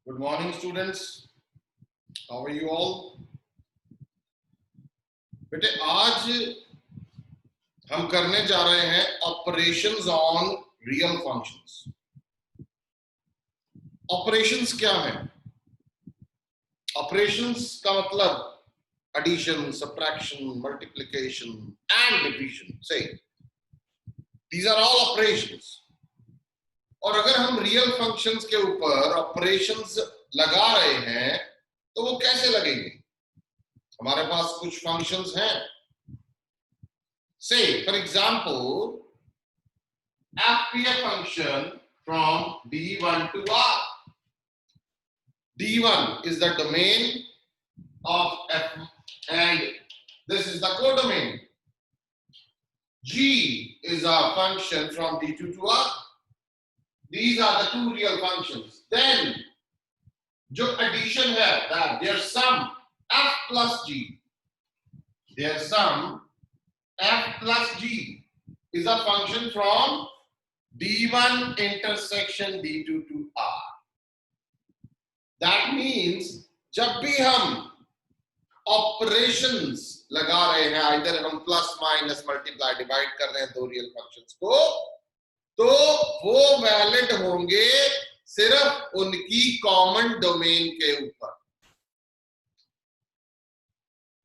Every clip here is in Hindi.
Good morning, students. How are you all? बेटे आज हम करने जा रहे हैं operations on real functions. Operations क्या है? ऑपरेशंस का मतलब addition, subtraction, multiplication and division. Say, these are all operations. और अगर हम रियल फंक्शंस के ऊपर ऑपरेशंस लगा रहे हैं तो वो कैसे लगेंगे? हमारे पास कुछ फंक्शंस हैं. Say, for example, f be a function from d1 to r. d1 is the domain of f and this is the codomain. g is a function from d2 to r. These are the two real functions. Then जो addition है, that their sum f plus g, their sum f plus g is a function from d1 intersection d2 to r. That means जब भी हम operations लगा रहे हैं, either हम plus minus multiply divide कर रहे हैं दो real functions को, तो वो वैलिड होंगे सिर्फ उनकी कॉमन डोमेन के ऊपर.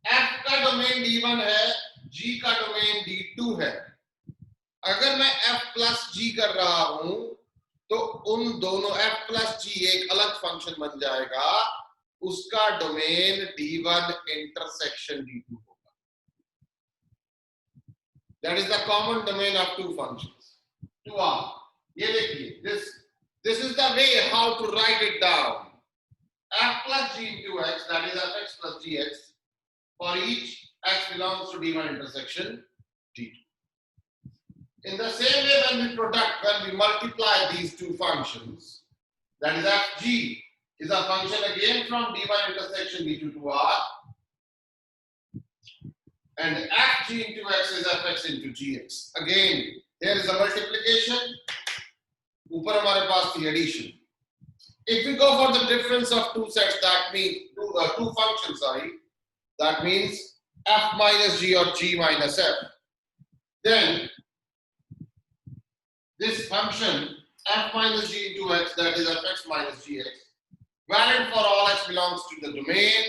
f का डोमेन d1 है, g का डोमेन d2 है. अगर मैं f प्लस g कर रहा हूं तो उन दोनों f प्लस g एक अलग फंक्शन बन जाएगा, उसका डोमेन d1 इंटरसेक्शन d2 होगा. That is the common domain of two functions. To r. ये देखिए, this is the way how to write it down. f plus g into x, that is fx plus gx, for each x belongs to d1 intersection d2. In the same way, when we multiply these two functions, that is fg is a function again from d1 intersection d2 to r, and fg into x is fx into gx. Again, here is a multiplication. ऊपर हमारे पास थी addition. If we go for the difference of two sets, that means two functions, that means f minus g or g minus f. Then this function f minus g into x, that is fx minus gx, valid for all x belongs to the domain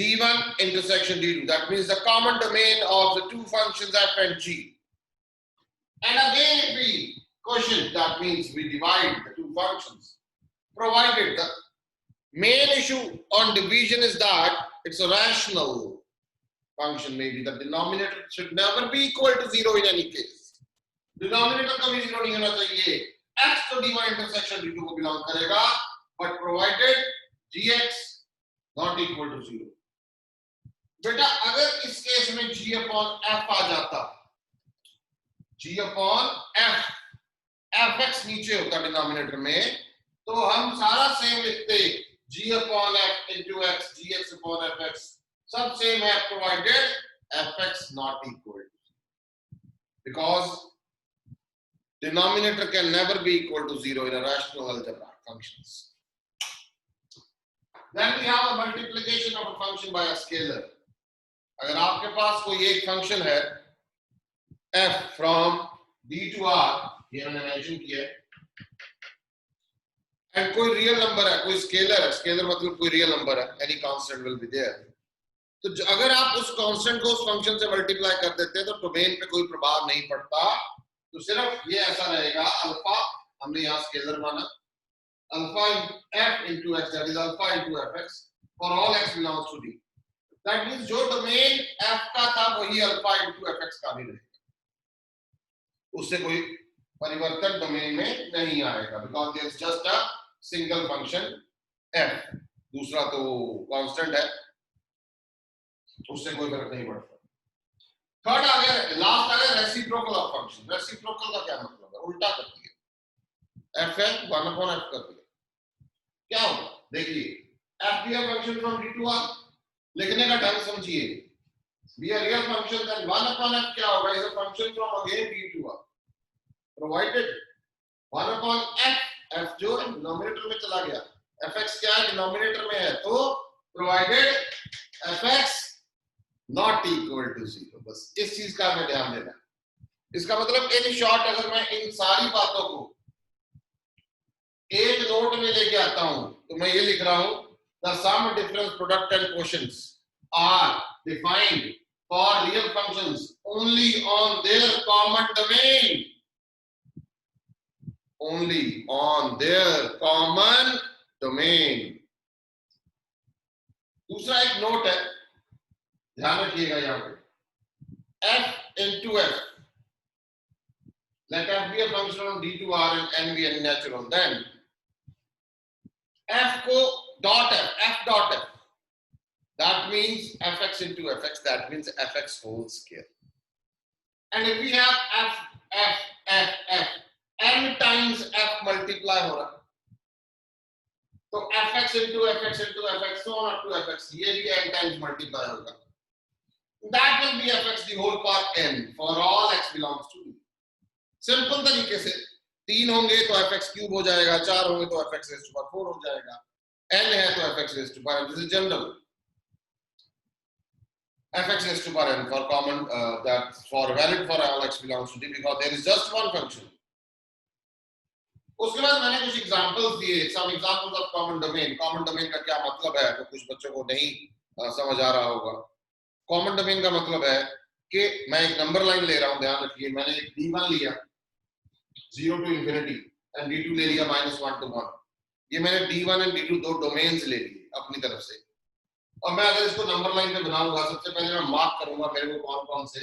d1 intersection d2. That means the common domain of the two functions f and g. And again, if we quotient, that means we divide the two functions, provided the main issue on division is that it's a rational function. Maybe the denominator should never be equal to 0 in any case. Denominator कभी 0 नहीं होना चाहिए. x तो d1 intersection d2 को belong करेगा, but provided gx not equal to 0. बेटा अगर इस केस में g upon f आ जाता, g upon f, fx नीचे होता डिनोमिनेटर में, तो हम सारा सेम लिखते, g upon f into x, gx upon fx, सब सेम है, provided fx not equal to 0. Because denominator can never be equal to 0 in a rational algebraic functions. Then we have a multiplication of a function by a scalar. अगर आपके पास कोई एक फंक्शन है f from d to r, ये हमने मेंशन किया है, एंड कोई रियल नंबर है, कोई स्केलर है, स्केलर मतलब कोई रियल नंबर है, any constant will be there. तो अगर आप उस कांस्टेंट को उस फंक्शन से मल्टीप्लाई कर देते हैं तो डोमेन पे कोई प्रभाव नहीं पड़ता. तो सिर्फ ये ऐसा रहेगा, अल्फा हमने यहाँ स्केलर माना, alpha f into x, that is alpha into fx for all x belongs to d. That means जो डोमेन f का था वही अल्फा into fx का भी रहेगा, उससे कोई परिवर्तन डोमेन में नहीं आएगा, because there is just a single function f. दूसरा तो कांस्टेंट है, उससे कोई फर्क नहीं पड़ता. थर्ड आ गया, लास्ट आ गया रेसिप्रोकल ऑफ फंक्शन. रेसिप्रोकल का क्या मतलब है? उल्टा कर दिया, f है 1 upon f कर दिया. क्या होगा देखिए, f भी है function from d to r. लिखने का ढंग समझिए, be a real function, then 1 upon f क्या होगा, is a function from again d to r, provided 1 upon f f जो है डिनोमिनेटर में चला गया, fx क्या है डिनोमिनेटर में है, तो provided fx not equal to 0, बस इस चीज का हमें ध्यान देना है। इसका मतलब इन शॉर्ट अगर मैं इन सारी बातों को एक नोट में लेके आता हूं तो मैं ये लिख रहा हूं, the sum difference product and quotients are defined for real functions only on their common domain, only on their common domain। दूसरा एक नोट है, ध्यान रखिएगा यहां पे, f into f, let f be a function of d2r and n be a natural, then f को dot f dot f, that means fx into fx, that means fx whole square, and if we have f n times f multiply हो रहा, तो fx into fx into fx so on up to fx, ये भी n times multiply होगा, that will be fx the whole part n for all x belongs to d। Simple तरीके से 3 होंगे तो fx क्यूब हो जाएगा, 4 होंगे तो fx raised to power 4 हो जाएगा, n है तो fx raised to power, this is general, fx raised to power n for common, that for valid for all x belongs to d because there is just one function। उसके बाद मैंने कुछ एग्जांपल्स दिए, some examples of common domain. Common domain का क्या मतलब है तो कुछ बच्चों को नहीं समझ आ रहा होगा। कॉमन डोमेन का मतलब है कि मैं एक नंबर लाइन ले रहा हूं, ध्यान रखिए, मैंने एक d1 लिया 0 टू इंफिनिटी एंड d2 ले लिया -1 to 1, ये मैंने d1 एंड d2 दो डोमेन्स ले लिए अपनी तरफ से, और मैं अगर इसको नंबर लाइन पे बनाऊंगा, सबसे पहले मैं मार्क करूंगा मेरे को कौन कौन से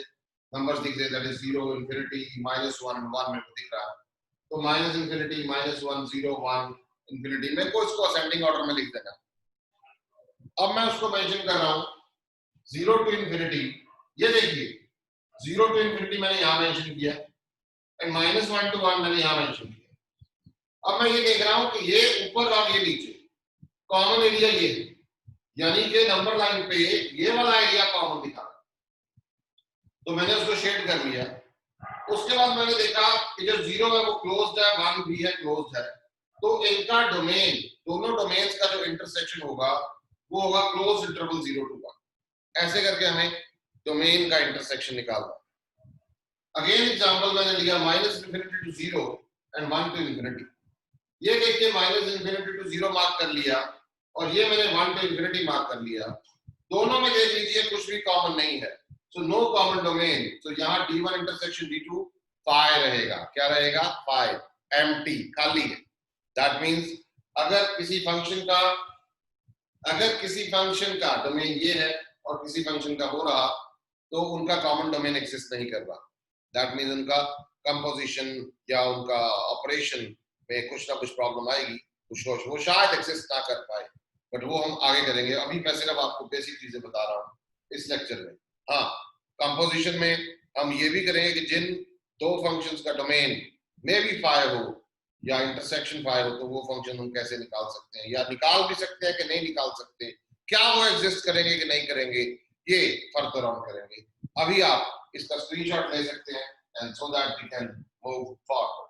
नंबर्स दिख रहे हैं, दैट इज 0 इंफिनिटी -1 एंड 1 मेरे को दिख रहा है, तो माइनस इंफिनिटी -1 0 1 इंफिनिटी, मेरे को इसको असेंडिंग ऑर्डर में लिख देना। अब मैं उसको मेंशन कर रहा हूं 0 टू इंफिनिटी, ये देखिए 0 टू इंफिनिटी मैंने यहां मेंशन किया एंड -1 टू 1 मैंने यहां मेंशन किया। अब मैं ये देख रहा हूं कि ये ऊपर और ये नीचे कॉमन एरिया ये है, यानी कि नंबर लाइन पे ये वाला एरिया कॉमन दिखा, तो मैंने उसको शेड कर लिया। उसके बाद मैंने देखा कि जो 0 है वो क्लोज्ड है, 1 भी है क्लोज्ड है, तो इनका डोमेन, दोनों डोमेन्स का जो इंटरसेक्शन होगा वो होगा क्लोज्ड इंटरवल 0 to 1। ऐसे करके हमें डोमेन का इंटरसेक्शन निकालना। अगेन एग्जांपल मैंने लिया -minus infinity to 0 and 1 to infinity, ये देखिए -इंफिनिटी टू 0 मार्क कर लिया और ये मैंने 1 टू इंफिनिटी मार्क कर लिया, दोनों में देख लीजिए कुछ भी कॉमन नहीं है, so no common domain, so यहाँ d1 intersection d2 phi रहेगा, क्या रहेगा phi, empty, खाली है। that means अगर किसी फंक्शन का डोमेन ये है और किसी फंक्शन का हो रहा तो उनका कॉमन डोमेन एग्जिस्ट नहीं कर रहा, that means उनका कंपोजिशन या उनका ऑपरेशन में कुछ ना कुछ प्रॉब्लम आएगी, कुछ वो शायद एग्जिस्ट ना कर पाए, बट वो हम आगे करेंगे, अभी मैं सिर्फ आपको बेसिक चीजें बता रहा हूँ इस लेक्चर में। हाँ, कंपोजिशन में हम ये भी करेंगे कि जिन दो फंक्शंस का डोमेन में भी फाई हो या इंटरसेक्शन फाई हो तो वो फंक्शन हम कैसे निकाल सकते हैं, या निकाल भी सकते हैं कि नहीं निकाल सकते, क्या वो एग्जिस्ट करेंगे कि नहीं करेंगे, ये फर्दर ऑन करेंगे। अभी आप इसका स्क्रीनशॉट ले सकते हैं and so that we can move forward.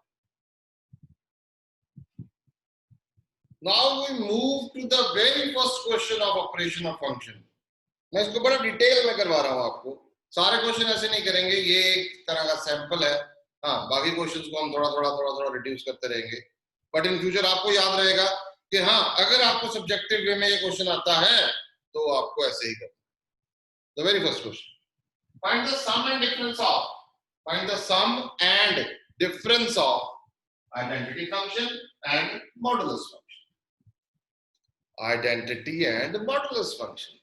Now we move to the very first question of operation of function। मैं इसको बड़ा डिटेल में करवा रहा हूँ आपको, सारे क्वेश्चन ऐसे नहीं करेंगे, ये एक तरह का सैंपल है। हाँ, बाकी क्वेश्चंस को हम थोड़ा थोड़ा रिड्यूस करते रहेंगे, बट इन फ्यूचर आपको याद रहेगा कि हाँ, अगर आपको सब्जेक्टिव वे में ये क्वेश्चन आता है तो आपको ऐसे ही करना। The very first question, find the sum and difference of, find the sum and difference of identity function and modulus function. Identity and modulus function.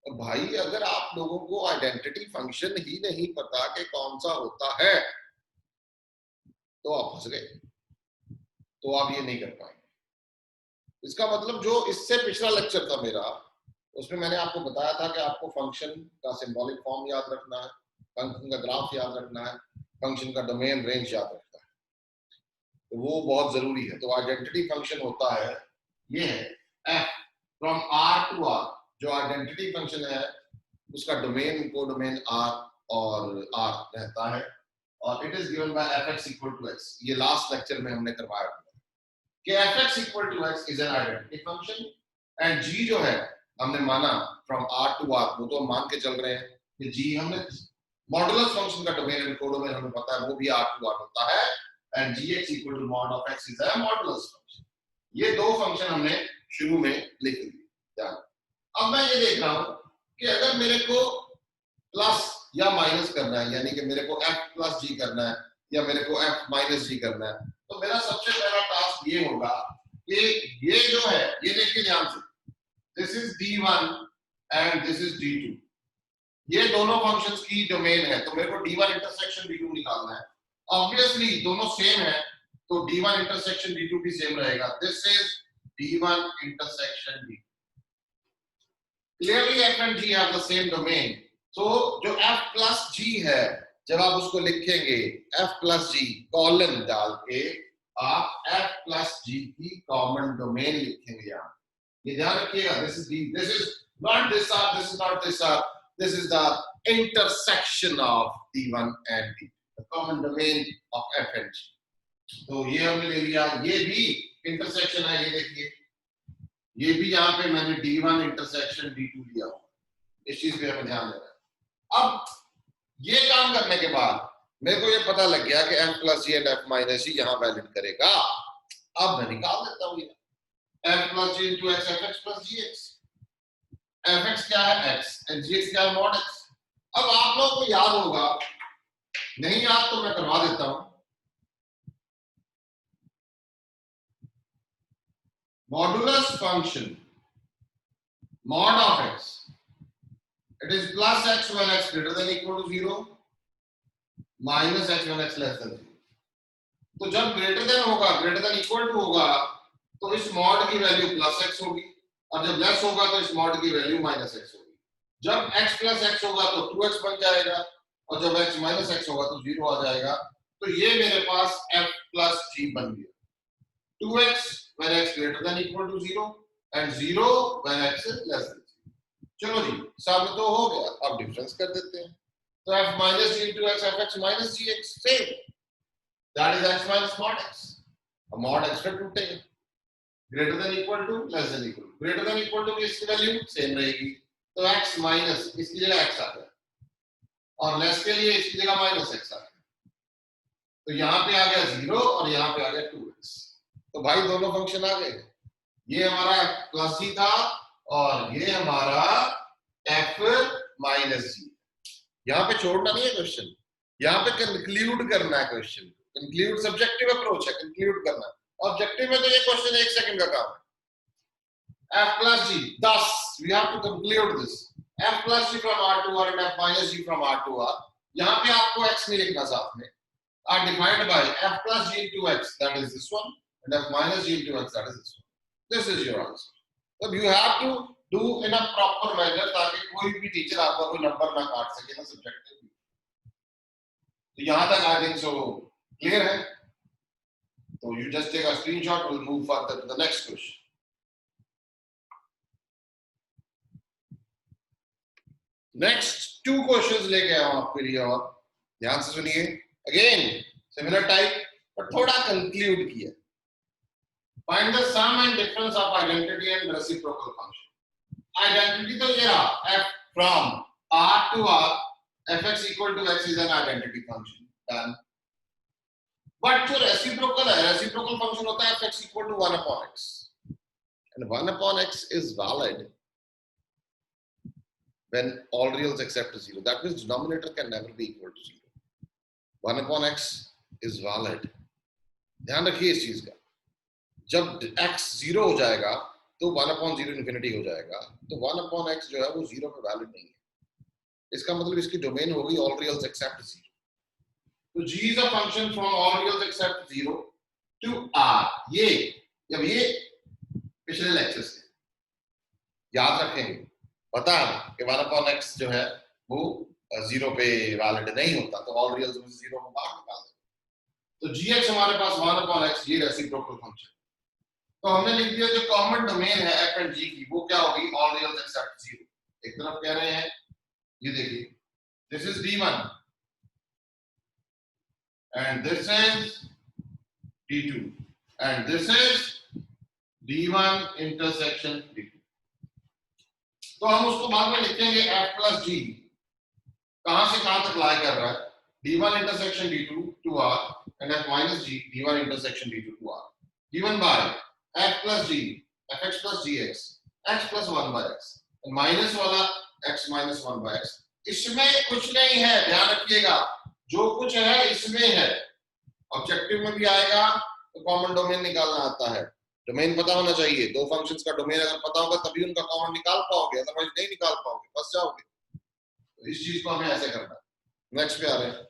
भाई अगर आप लोगों को आइडेंटिटी फंक्शन ही नहीं पता कि कौन सा होता है तो आप फंस गए, तो आप ये नहीं कर पाएंगे। इसका मतलब जो इससे पिछला लेक्चर था मेरा, उसमें मैंने आपको बताया था कि आपको फंक्शन का सिंबॉलिक फॉर्म याद रखना है, फंक्शन का ग्राफ याद रखना है, फंक्शन का डोमेन रेंज याद रखना है, तो वो बहुत जरूरी है। तो आइडेंटिटी फंक्शन होता है, ये है f from r to r, जो आइडेंटिटी फंक्शन है उसका डोमेन को डोमेन r और r रहता है, और it is given by fx equal to x। ये लास्ट लेक्चर में हमने करवाया था कि fx equal to x is an identity function and g जो है हमने माना from r to r, वो तो हम मान के चल रहे हैं कि g हमने मॉडुलस फंक्शन का डोमेन एंड कोडोमेन हमें पता है वो भी r to r होता है and gx equal to mod of x is a modulus function. ये दो फंक्शन हमने शुरू में लिख दिए. अब मैं ये देख रहा हूं कि अगर मेरे को प्लस या माइनस करना है, यानी कि मेरे को f प्लस g करना है या मेरे को f माइनस g करना है, तो मेरा सबसे पहला टास्क ये होगा कि ये जो है, ये देखिए ध्यान से, this is d1 and this is d2, ये दोनों फंक्शंस की डोमेन है, तो मेरे को d1 इंटरसेक्शन d2 निकालना है. ऑब्वियसली दोनों सेम है, तो d1 इंटरसेक्शन d2 भी सेम रहेगा. This is d1 intersection d2. Clearly f and g have the same domain. So जो f plus g है, जब आप उसको लिखेंगे f plus g कॉलन डाल के आप f plus g की कॉमन डोमेन लिखेंगे. यहाँ ये ध्यान रखिएगा, this is d, this is not this r, this is not this r, this is the intersection of d1 and d2, the common domain of f and g. तो ये हमने ले लिया, ये भी इंटरसेक्शन है, ये देखिए, ये भी यहाँ पे मैंने d1 इंटरसेक्शन d2 लिया हुआ, इस चीज पे हमें ध्यान देना है. अब ये काम करने के बाद मेरे को ये पता लग गया कि f plus G and f minus G यहाँ वैलिड करेगा. अब मैं निकाल देता हूँ ये f plus G into X, fx plus gx. fx क्या है x एंड gx क्या है mod x. अब आप लोगों को याद होगा, नहीं याद तो मैं करवा देता हूँ. Modulus function mod of x, it is plus x when x greater than equal to 0 minus x when x less than 0. तो जब greater than होगा, greater than equal to होगा, तो इस mod की वैल्यू प्लस x होगी, और जब लेस होगा तो इस mod की वैल्यू माइनस x होगी. जब x प्लस x होगा तो 2x बन जाएगा, और जब x माइनस x होगा तो 0 आ जाएगा. तो ये मेरे पास f प्लस g बन गया. 2x when x greater than equal to 0 and 0 when x is less than 0. चलो जी, सामने तो हो गया, अब डिफरेंस कर देते हैं. तो f minus g into x, fx minus gx, same, that is x minus mod x. अब mod x पे टूटेगा, greater than equal to, less than equal to. greater than equal to की इसकी वैल्यू सेम रहेगी, तो x माइनस इसकी जगह x आ गया, और लेस के लिए इसकी जगह माइनस x आ गया. तो यहाँ पे आ गया 0 और यहाँ पे आ गया 2x. तो भाई दोनों फंक्शन आ गए. ये हमारा प्लस जी था और ये हमारा f माइनस जी. यहाँ पे छोड़ना नहीं है क्वेश्चन, यहाँ पे कंक्लूड करना है क्वेश्चन. कंक्लूड सब्जेक्टिव अप्रोच है, कंक्लूड करना. ऑब्जेक्टिव में तो ये क्वेश्चन 1 सेकंड का काम है. f plus g, thus we have to conclude this. f plus g from r to r and f minus g from r to r. यहाँ पे आपको x नहीं लिखना साथ में, are defined by f plus g into x, that is this one, and f minus g into x, that is this one. This is your answer. So you have to do in a proper manner ताकि कोई भी टीचर आपका कोई नंबर ना काट सके ना सब्जेक्टिव. तो यहाँ तक I think so clear है. So you just take a screenshot. We'll move further to the next question. Next two questions लेके आया हूँ आपके लिए, और ध्यान से सुनिए. Again similar type, but थोड़ा conclude किया. Find the sum and difference of identity and reciprocal function. Identity तो ये रहा, f from r to r, fx equal to x is an identity function. Done. But जो reciprocal है, reciprocal function होता है fx equal to 1 upon x, and 1 upon x is valid when all reals except 0. That means denominator can never be equal to 0. 1 upon x is valid. ध्यान रखिए इस चीज का. जब x 0 हो जाएगा तो 1 upon 0 इन्फिनिटी हो जाएगा, तो 1 upon x जो है वो 0 पे वैलिड नहीं है. इसका मतलब इसकी डोमेन होगी all reals except 0. तो g is a function from all reals except 0 to r. ये जब ये पिछले लेक्चर से याद रखेंगे, पता है कि 1 upon x जो है वो 0 पे वैलिड नहीं होता, तो all reals में 0 को बाहर निकाल देंगे. तो gx हमारे पास 1 upon x, ये रेसिप्रोकल फंक्शन. तो हमने लिख दिया जो कॉमन डोमेन है f एंड g की, वो क्या होगी, ऑल रियल्स एक्सेप्ट 0. एक तरफ कह रहे हैं, ये देखिए, this is d1 and this is d2 and this is D1 intersection D2। तो हम उसको बाद में लिखेंगे F प्लस G कहां से कहां तक लाई कर रहा है, D1 intersection D2 to R and F minus G D1 intersection D2 to R given by F plus G Fx plus Gx x plus 1 by x and minus वाला x minus 1 by x। इसमें कुछ नहीं है, ध्यान रखिएगा, जो कुछ है इसमें है। ऑब्जेक्टिव में भी आएगा तो कॉमन डोमेन निकालना आता है, डोमेन पता होना चाहिए। दो फंक्शंस का डोमेन अगर पता होगा तभी उनका कॉमन निकाल पाओगे, अदरवाइज नहीं निकाल पाओगे, फंस जाओगे। तो इस चीज को हमें ऐसे करना है। नेक्स्ट पे आ रहे हैं,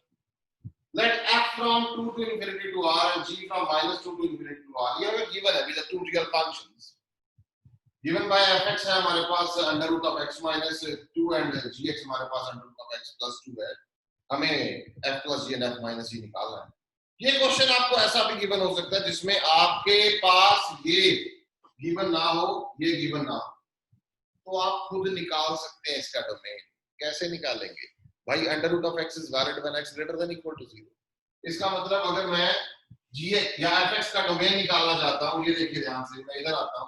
let f from 2 to infinity to r and g from minus 2 to infinity to r, ये हमें given है, these are two real functions given by fx है हमारे पास under root of x minus 2 and gx हमारे पास under root of x plus 2 है। हमें f plus g and f minus g निकालना है। ये क्वेश्चन आपको ऐसा भी गिवन हो सकता है जिसमें आपके पास ये गिवन ना हो, ये गिवन ना हो, तो आप खुद निकाल सकते हैं इसका डोमेन। कैसे निकालेंगे भाई, under root of x is valid when x greater than equal to 0। इसका मतलब अगर मैं जी या एफ एक्स का डोमेन निकालना चाहता हूं, ये देखिए ध्यान से, मैं इधर आता हूं,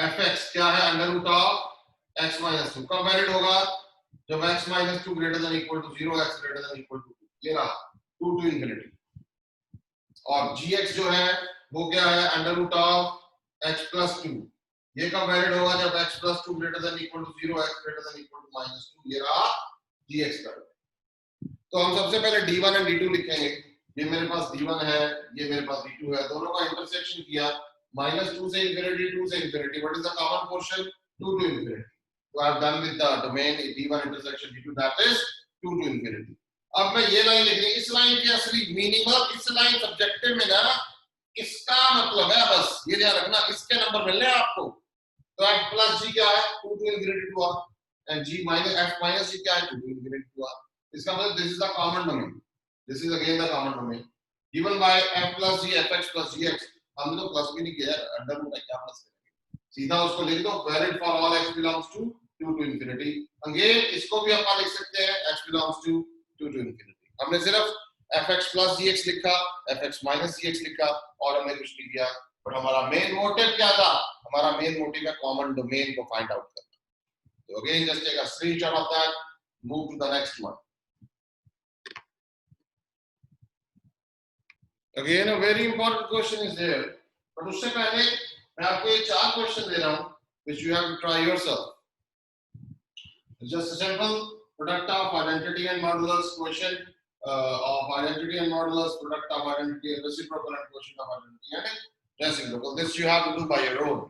एफ एक्स क्या है, under root of x minus 2 कब वैलिड होगा, जब x minus 2 greater than equal to 0, x greater than equal to 2, ये रहा 2 टू इंफिनिटी। और जी एक्स जो है वो क्या है, under root of x plus 2, ये कब वैलिड होगा, जब x plus 2 greater than equal to 0, x greater than equal to minus 2, ये रहा gx का। तो हम सबसे पहले d1 और d2 लिखेंगे। ये मेरे पास d1 है, ये मेरे पास d2 है, दोनों का इंटरसेक्शन किया, -2 से इंफिनिटी, 2 से infinity, what is the common portion, 2 to infinity. तो I have done with the domain d1 intersection d2, that is 2 to infinity. अब मैं ये लाइन लिख रही हूं, इस लाइन की असली मीनिंग और इस लाइन सब्जेक्टिव में ना इसका मतलब है, बस ये ध्यान रखना, इसके नंबर मिलने हैं आपको। तो f plus g क्या है, 2 to infinity to r, and g minus f minus g क्या है, 2 to infinity to r। इसका मतलब this is the common domain, this is again the common domain given by f plus g fx plus gx। हमने तो प्लस भी नहीं किया, अंडर रूट है, क्या प्लस करेंगे, सीधा उसको लिख दो, valid for all x belongs to 2 to infinity। Again इसको भी अपन लिख सकते हैं x belongs to 2 to infinity। हमने सिर्फ fx plus gx लिखा, fx minus gx लिखा और हमने कुछ नहीं किया, बट हमारा मेन मोटिव क्या था, हमारा मेन मोटिव है कॉमन डोमेन को फाइंड आउट करना। तो again just take a screenshot of that, move to the next one. Again a very important question is there, but उससे पहले मैं आपको ये चार क्वेश्चन दे रहा हूं which you have to try yourself. Just a simple product of identity and modulus question of identity and modulus, product of identity and reciprocal and quotient of identity and reciprocal. This you have to do by your own.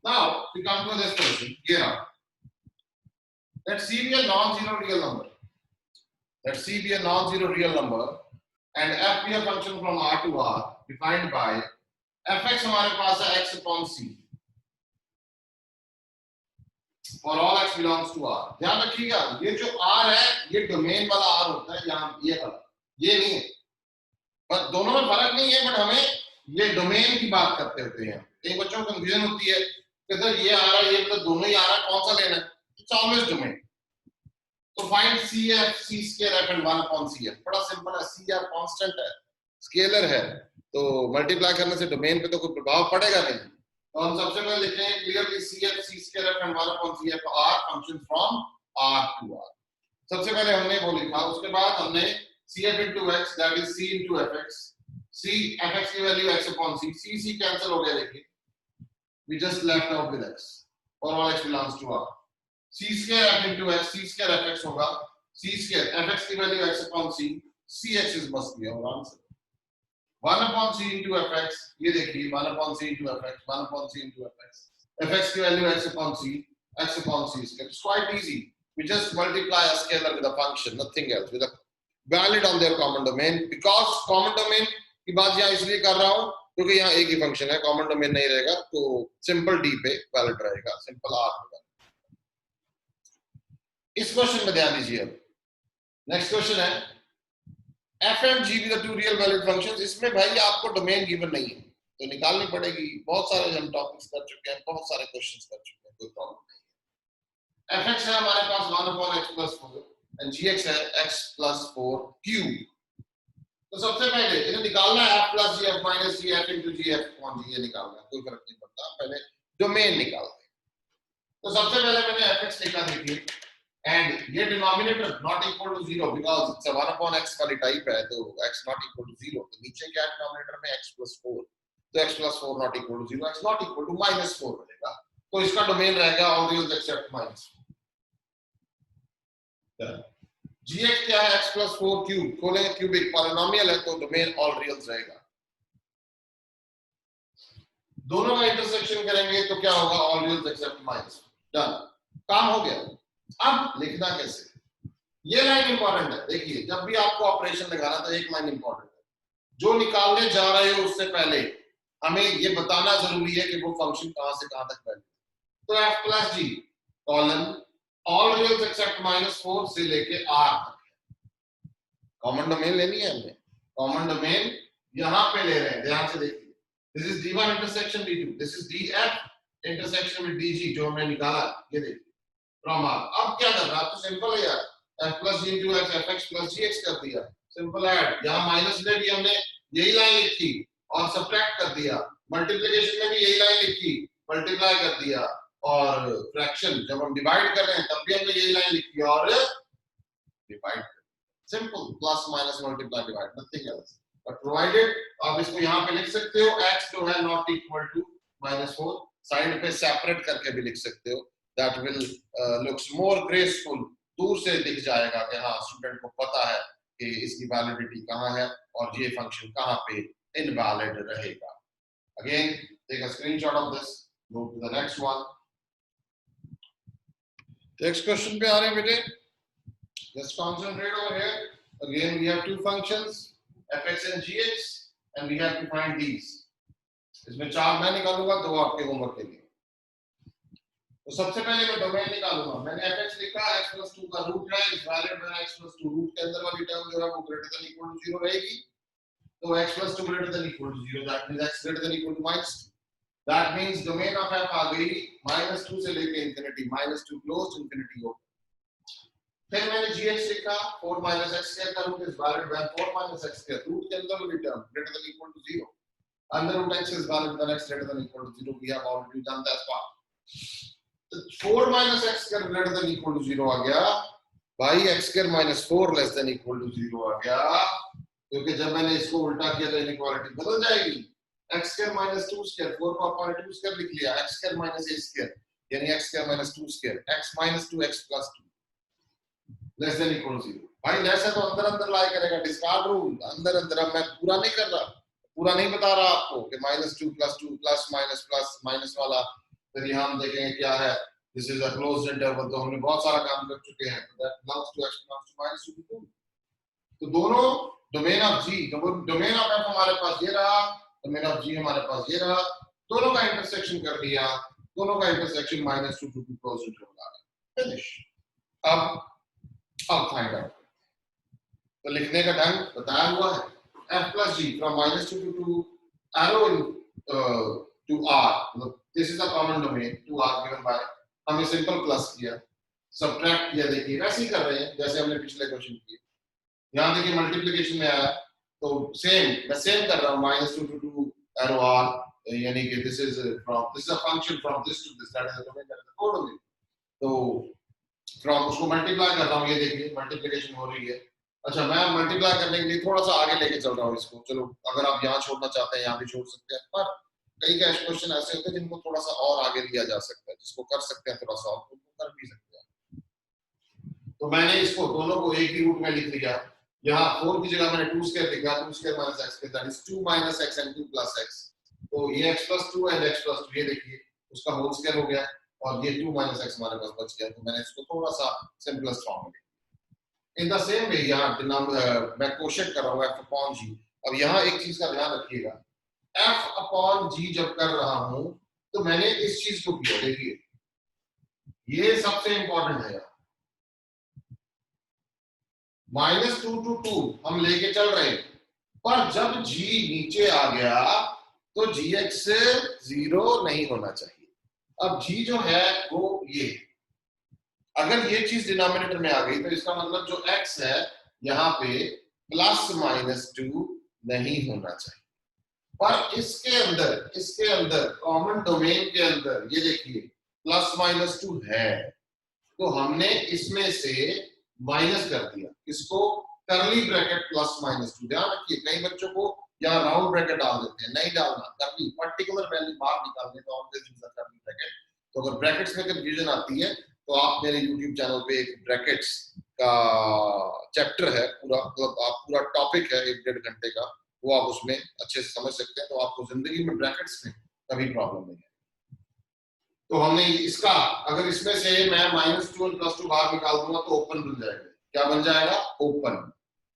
Now we come to this question here. Let C be a non-zero real number. Let C be a non-zero real number and f be a function from R to R defined by fx हमारे पास है x upon c for all x belongs to R। ध्यान रखिएगा, ये जो R है ये डोमेन वाला R होता है, यहाँ ये वाला, ये नहीं है, पर दोनों में फर्क नहीं है, बट हमें ये डोमेन की बात करते होते हैं। एक बच्चों को कंफ्यूजन होती है कि सर ये आ रहा है, ये मतलब दोनों ही आ रहा है, कौन सा लेना है, इट्स ऑलवेज डोमेन। तो find CF C square F and 1 upon CF, बड़ा सिंपल है, CF कांस्टेंट है, स्केलर है, तो मल्टीप्लाई करने से डोमेन पे तो कोई प्रभाव पड़ेगा नहीं। तो हम सबसे पहले लिखेंगे clearly CF C square F and 1 upon CF are function from R to R। सबसे पहले हमने वो लिखा, उसके बाद हमने CF into x that is C into fx, C fx की value x upon c, c cancel हो गया, देखिए we just left out with x for all x belongs to R। C square f into x, C square fx होगा, C square fx की value x upon c, cx is must be our answer। 1 upon c into fx, ये देखिए 1 upon c into fx, 1 upon c into fx, fx की value x upon c, x upon c square। It's quite easy, we just multiply a scalar with a function, nothing else, with a valid on their common domain। because common domain की बात यहाँ इसलिए कर रहा हूँ क्योंकि यहाँ एक ही फंक्शन है, कॉमन डोमेन नहीं रहेगा तो सिंपल डी पे वैलिड रहेगा, सिंपल आर होगा। इस क्वेश्चन में ध्यान दीजिए। अब नेक्स्ट क्वेश्चन है f and g be the two real valid functions। इसमें भाई आपको डोमेन गिवन नहीं है तो निकालनी पड़ेगी, बहुत सारे हम टॉपिक्स कर चुके हैं, बहुत सारे क्वेश्चंस कर चुके हैं, कोई प्रॉब्लम नहीं है। fx है हमारे पास 1 upon x plus 4 and gx है x plus 4 क्यूब। तो सबसे पहले इन्हें निकालना है f प्लस जी एफ माइनस जी एफ इंटू जी एफ अपॉन जी, ये निकालना है, कोई फर्क नहीं पड़ता, पहले डोमेन निकालते हैं। तो सबसे पहले मैंने एफ एक्स लिखा, देखिए, एंड ये denominator not equal to 0 because it's 1 upon x वाली टाइप है, तो x नॉट इक्वल टू 0, तो नीचे क्या डिनोमिनेटर में x प्लस 4, तो x plus 4 not equal to 0, x not equal to minus 4 बनेगा, तो इसका डोमेन रहेगा all reals except minus 4। gx क्या है, x प्लस 4 क्यूब, खोलेंगे क्यूबिक पॉलिनोमियल है तो डोमेन ऑल रियल्स रहेगा। दोनों का इंटरसेक्शन करेंगे तो क्या होगा, all reals except minus 4। Done, काम हो गया। अब लिखना कैसे, ये लाइन इंपॉर्टेंट है, देखिए जब भी आपको ऑपरेशन लगाना तो एक लाइन इंपॉर्टेंट है, जो निकालने जा रहे हो उससे पहले हमें ये बताना जरूरी है कि वो फंक्शन कहां से कहां तक वैल्यू। तो f प्लस जी colon all reals except minus 4 से लेके r तक, कॉमन डोमेन लेनी है हमने, कॉमन डोमेन यहां पे ले रहे हैं, ध्यान से देखिए, this is d1 intersection d2, this is df intersection with dg जो हमने निकाला, ये देखिए फ्रॉम r। अब क्या करना, तो सिंपल है यार, f plus g into x fx plus gx कर दिया, सिंपल ऐड, यहां माइनस ले लिया हमने, यही लाइन लिखी और सब्ट्रैक्ट कर दिया, मल्टीप्लिकेशन में भी यही लाइन लिखी, मल्टीप्लाई कर दिया, और फ्रैक्शन जब हम डिवाइड कर रहे हैं तब भी हमने यही लाइन लिखी और divide, simple, plus minus multiply divide, nothing else, but provided आप इसको यहां पे लिख सकते हो, x जो है नॉट इक्वल टू -4, साइड पे सेपरेट करके भी लिख सकते हो, that will looks more graceful, दूर से दिख जाएगा कि हाँ स्टूडेंट को पता है कि इसकी वैलिडिटी कहाँ है और ये फंक्शन कहाँ पे इनवैलिड रहेगा। Again take a screenshot of this, go to the next one. Next question पे आ रहे हैं बेटे, let's concentrate over here. Again we have two functions fx and gx and we have to find these, इसमें 4 मैं निकालूंगा, 2 आपके होमवर्क के लिए। तो सबसे पहले मैं डोमेन निकालूंगा, मैंने fx लिखा, x plus 2 का रूट है, इस वैलिड में x plus 2 रूट के अंदर वाली टर्म जो है वो ग्रेटर देन इक्वल टू 0 रहेगी, तो x plus 2 greater than equal to 0, that means x greater than equal to -2, that means domain of f आ गई -2 से लेके इंफिनिटी, -2 क्लोज्ड, इंफिनिटी ओपन। फिर मैंने gx लिखा, 4 minus x square का root is valid when 4 minus x square root के अंदर वाली term greater than equal to 0, under root x is valid when x greater than equal to 0, we have already done that part। तो 4 minus x square greater than equal to 0 आ गया भाई, x square minus 4 less than equal to 0 आ गया, क्योंकि जब मैंने इसको उल्टा किया तो इनइक्वालिटी बदल जाएगी, x square minus 2 square, 4 को अपॉन 2 square लिख लिया, x square minus a square यानी x square minus 2 square, x minus 2x plus 2 less than equal to 0। भाई लेस है तो अंदर अंदर लाई करेगा, डिस्कार्ड रूल, अंदर अंदर। अब मैं पूरा नहीं कर रहा, पूरा नहीं बता रहा आपको कि -2 + 2 प्लस माइनस प्लस माइनस वाला, फिर यहां हम देखेंगे क्या है, this is a closed interval, तो हमने बहुत सारा काम कर चुके हैं, that belongs to x belongs to -2 to 2। तो दोनों domain of g, domain of f हमारे पास ये रहा, डोमेन ऑफ g हमारे पास ये रहा, दोनों का इंटरसेक्शन कर दिया, दोनों का इंटरसेक्शन -2 to 2 क्लोज्ड इंटरवल आ गया, फिनिश। अब फाइंड आउट, तो लिखने का ढंग बताया हुआ है, f plus g from -2 to 2 arrow in to r, this is a common domain to r given by, हमने सिंपल प्लस किया, सब्ट्रैक्ट किया, देखिए वैसे ही कर रहे हैं जैसे हमने पिछले क्वेश्चन किए, यहां देखिए मल्टीप्लिकेशन में आया तो सेम, मैं सेम कर रहा हूं, -2 to 2 arrow r, यानी कि this is a function from this to this, that is a domain, that is a codomain, तो फ्रॉम उसको मल्टीप्लाई कर रहा हूँ, ये देखिए मल्टीप्लिकेशन हो रही है। अच्छा, मैं मल्टीप्लाई करने के लिए थोड़ा सा आगे लेके चल रहा हूँ इसको, चलो अगर आप यहाँ छोड़ना चाहते हैं यहाँ भी छोड़ सकते हैं, पर कई कैश क्वेश्चन ऐसे होते हैं जिनको थोड़ा सा और आगे लिया जा सकता है, जिसको कर सकते हैं थोड़ा सा और, उनको कर भी सकते हैं। तो मैंने इसको दोनों को एक ही रूट में लिख लिया, यहाँ 4 की जगह मैंने 2 स्क्वायर लिखा, 2 square minus x square, that is 2 minus x and 2 plus x, तो ये x plus 2 and x plus 2, ये देखिए उसका होल स्क्वायर हो गया और ये 2 माइनस x हमारे पास बच गया, तो मैंने इसको थोड़ा सा सिंपलेस्ट फॉर्म में लिखा। इन द सेम वे यहाँ मैं क्वोशिएंट कर रहा हूँ f अपॉन g। अब यहाँ एक चीज का ध्यान रखिएगा, f अपॉन g जब कर रहा हूं तो मैंने इस चीज को किया, देखिए ये सबसे इंपॉर्टेंट है, -2 to 2 हम लेके चल रहे हैं, पर जब g नीचे आ गया तो gx 0 नहीं होना चाहिए। अब g जो है वो ये, अगर ये चीज डिनोमिनेटर में आ गई तो इसका मतलब जो x है यहाँ पे प्लस माइनस 2 नहीं होना चाहिए। पर इसके अंदर कॉमन डोमेन के अंदर ये देखिए प्लस माइनस 2 है, तो हमने इसमें से माइनस कर दिया। इसको करली ब्रैकेट प्लस माइनस 2। ध्यान रखिए कई बच्चों को यहाँ राउंड ब्रैकेट डाल देते हैं, नहीं डालना, करली पर्टिकुलर वैल्यू बाहर निकालने तो ऑलवेज यूज करली ब्रैकेट। तो अगर ब्रैकेट्स में कंफ्यूजन आती है तो आप मेरे YouTube चैनल पे एक ब्रैकेट्स का चैप्टर है पूरा, मतलब आप पूरा टॉपिक है 1-1.5 घंटे का, वो आप उसमें अच्छे से समझ सकते हैं। तो आपको जिंदगी में ब्रैकेट्स में कभी प्रॉब्लम नहीं है। तो हमने इसका अगर इसमें से मैं -2 और +2 बाहर निकाल दूंगा तो ओपन बन जाएगा। क्या बन जाएगा? ओपन।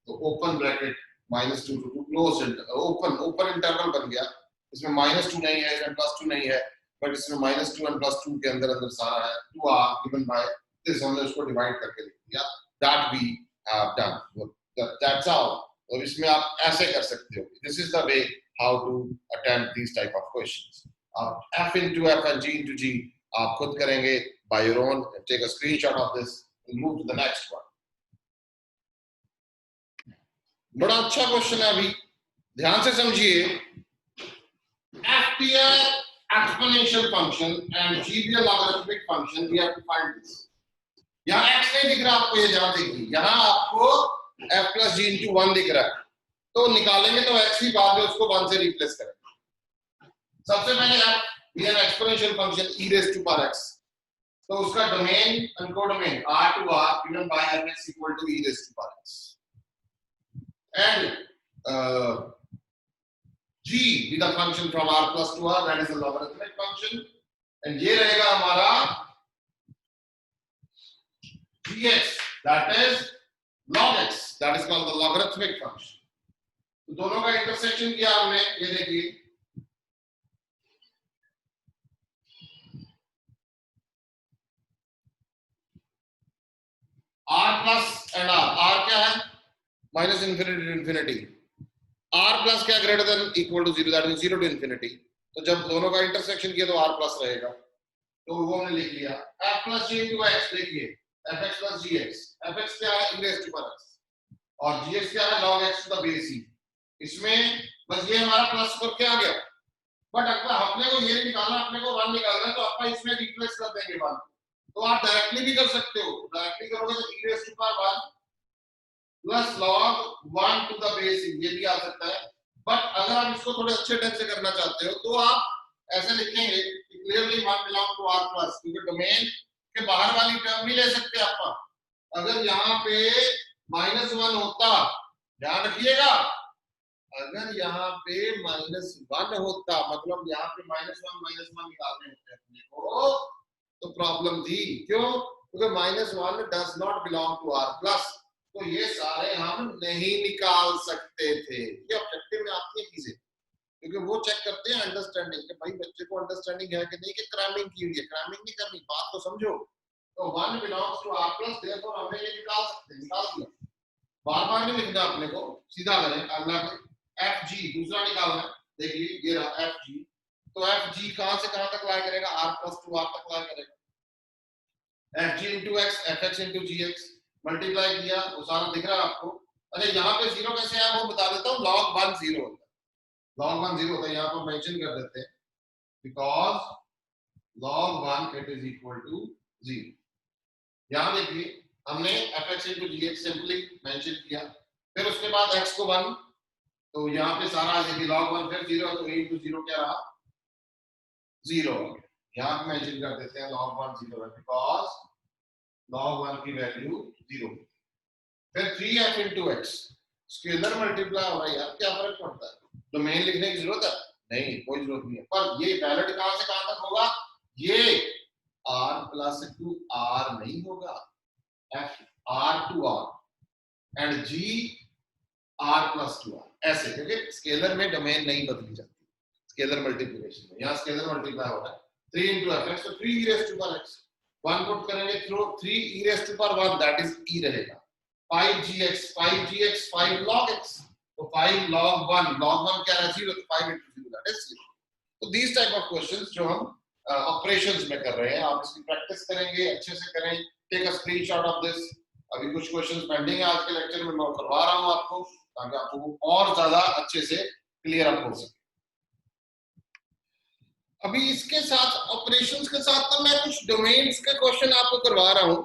तो open bracket -2 to close open interval बन गया। इसमें -2 नहीं है, इसमें +2 नहीं है, बट इसमें -2 और +2 के अंदर सारा है। 2 आर गिवन बाय दिस, हमने उसको डिवाइड करके लिख दिया। That we have done, that's all. और इसमें आप ऐसे कर सकते हो। This is the way how to attempt this type of questions. F into F and G into G आप खुद करेंगे by your own. Take a screenshot of this. We'll move to the next one. बड़ा अच्छा क्वेश्चन है, अभी ध्यान से समझिए। F be a exponential function and G be a logarithmic function. We have to find this. यहाँ x नहीं दिख रहा आपको, ये ध्यान देखिए, यहाँ आपको F plus G into 1 दिख रहा है, तो निकालेंगे तो x ही बाद में उसको 1 से रिप्लेस करेंगे। सबसे पहले आप ये exponential function e raised to power x, तो उसका domain अनकोडोमेन r to r given by fx equal to e raised to power x and g be the function from r plus to r, that is a logarithmic function, and ये रहेगा हमारा gx, that is log x, that is called the logarithmic function. तो दोनों का इंटरसेक्शन किया हमने, ये देखिए r plus and r क्या है? Minus infinity to infinity. r plus क्या greater than equal to 0, that means 0 to infinity. तो जब दोनों का इंटरसेक्शन किया तो r प्लस रहेगा, तो वो हमने लिख लिया। f plus g into x, देखिए fx प्लस gx, fx क्या है? e raised to power x, और gx क्या है? log x to the base e। इसमें बस ये हमारा प्लस करके आ गया, बट अगर अपने को ये निकालना, अपने को 1 निकालना है, तो अपन इसमें रिप्लेस कर देंगे 1। तो आप डायरेक्टली भी कर सकते हो, डायरेक्टली करोगे तो e raised to power 1 plus log 1 to the base, ये भी आ सकता है। बट अगर आप इसको थोड़े अच्छे ढंग से करना चाहते हो तो आप ऐसे लिखेंगे कि clearly 1 belong to r plus, क्योंकि डोमेन के बाहर वाली टर्म नहीं ले सकते आप। अगर यहाँ पे -1 होता, ध्यान रखिएगा, अगर यहाँ पे -1 होता, मतलब यहाँ पे -1 निकालने होते अपने को, तो प्रॉब्लम थी। क्यों? क्योंकि -1 does not belong to r plus, तो ये सारे हम नहीं निकाल सकते थे। ये ऑब्जेक्टिव में आती है चीजें, क्योंकि वो चेक करते हैं अंडरस्टैंडिंग कि भाई बच्चे को अंडरस्टैंडिंग है कि नहीं, कि क्रैमिंग की हुई है। क्रैमिंग नहीं करनी, बात को समझो। तो 1 belongs to r plus, therefore हमने ये निकाल सकते हैं, निकाल दिया। बार-बार नहीं लिखना अपने को, सीधा करें। अगला fg दूसरा निकालना है, देखिए ये रहा fg। तो fg कहां से कहां तक लाई करेगा? r प्लस टू r तक लाई करेगा। fg into x, fx into gx multiply किया, वो सारा दिख रहा है आपको। अच्छा यहाँ पे 0 कैसे आया वो बता देता हूँ। log 1 0 होता है, log 1 0 होता है, यहाँ पर मेंशन कर देते हैं, because log 1 it is equal to 0। यहाँ देखिए हमने fx into gx simply mention किया, फिर उसके बाद x को 1, तो यहाँ पे सारा देखिए log 1 फिर 0, तो a into 0 क्या रहा? 0। यहाँ पे मेंशन कर देते हैं log 1 0 है, बिकॉज log 1 की वैल्यू 0। फिर 3f into x, scalar multiply हो रहा है यार, क्या फर्क पड़ता है? डोमेन लिखने की जरूरत है? नहीं, कोई जरूरत नहीं है। पर ये वैलिड कहां से कहां तक होगा? ये r प्लस टू r नहीं होगा, f r to r and g r plus to r, ऐसे, क्योंकि स्केलर में डोमेन नहीं बदली जाती, स्केलर मल्टीप्लिकेशन में। यहाँ स्केलर मल्टीप्लाई हो रहा है 3 into fx, तो 3 e raised to power x, 1 put करेंगे through 3 e raised to power 1, that is e रहेगा। 5gx 5 log x, तो 5 log 1, log 1 क्या है? 0, तो 5 into 0 दैट इज 0। तो these type of questions जो हम ऑपरेशंस में कर रहे हैं, आप इसकी प्रैक्टिस करेंगे, अच्छे से करें। Take a screenshot of this. अभी कुछ क्वेश्चंस पेंडिंग है आज के लेक्चर में, मैं करवा रहा हूं आपको। ताकि आपको और ज्यादा अच्छे से क्लियर अप हो सके। अभी इसके साथ ऑपरेशंस के साथ तो मैं कुछ डोमेन्स के क्वेश्चन आपको करवा रहा हूं।